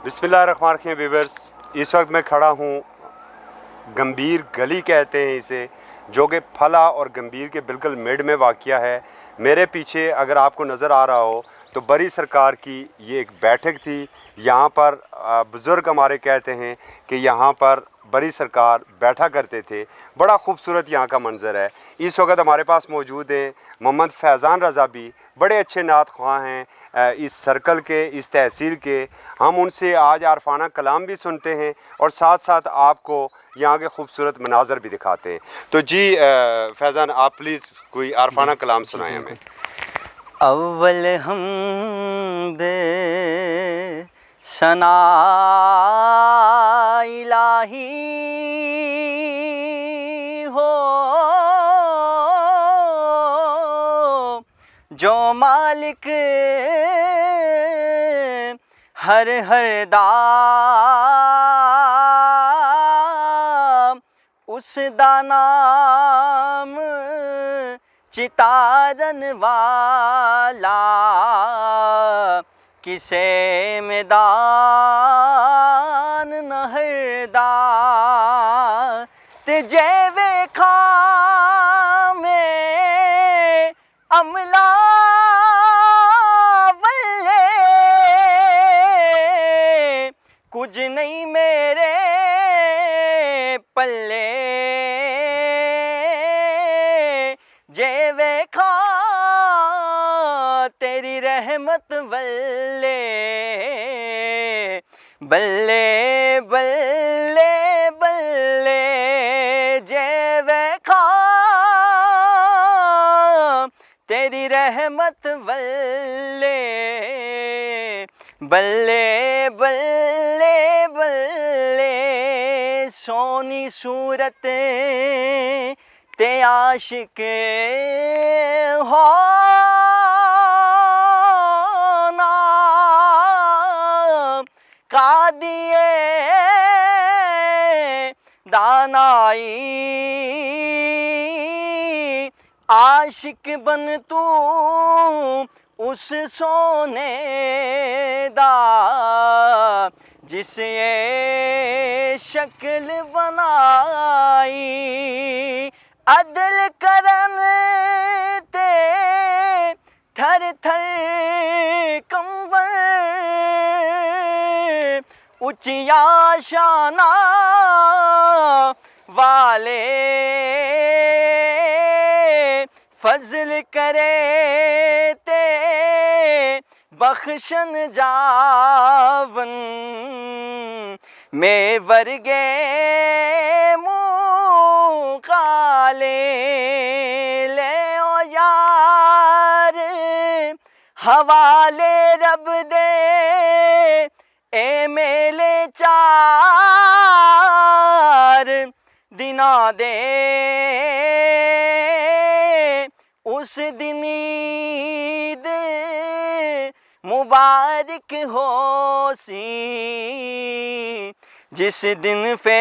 बिस्मिल्लाहिर्रहमानिर्रहीम व्यूअर्स, इस वक्त मैं खड़ा हूँ गंभीर गली कहते हैं इसे, जो कि फला और गंभीर के बिल्कुल मिड में वाक़या है। मेरे पीछे अगर आपको नज़र आ रहा हो तो बरी सरकार की ये एक बैठक थी। यहाँ पर बुज़ुर्ग हमारे कहते हैं कि यहाँ पर बरी सरकार बैठा करते थे। बड़ा खूबसूरत यहाँ का मंज़र है। इस वक्त हमारे पास मौजूद हैं मोहम्मद फैज़ान रज़ा भी, बड़े अच्छे नात ख्वाह हैं इस सर्कल के, इस तहसील के। हम उनसे आज आरफाना कलाम भी सुनते हैं और साथ साथ आपको यहाँ के खूबसूरत मनाजर भी दिखाते हैं। तो जी फैज़ान, आप प्लीज़ कोई आरफाना कलाम सुनाएं हमें। अव्वल हम दे सना इलाही हो, जो मालिक हर दाम, उस दा नाम चितारन वाला, किसे मैदान नहरदा ते जे वेखा में अमला वल्ले, कुछ नहीं मेरे पल्ले, जे वेखा तेरी रहमत वल्ले, बल्ले बल्ले बल्ले, जे वेखा तेरी रहमत वल्ले, बल्ले बल्ले बल्ले। सोनी सूरत ते आशिक होना, कादिए दानाई, आशिक बन तू उस सोने दा, जिस ये शक्ल बनाई, अदल करन ते थर थर कंबल, उचिया शाना वाले, फजल करे ते बख्शन जावन, मैं वर्गे मुँह काले, ले ओ यार हवाले रब दे, ए मेले चार दिना दे, उस दिन ईद मुबारक हो सी, जिस दिन फेर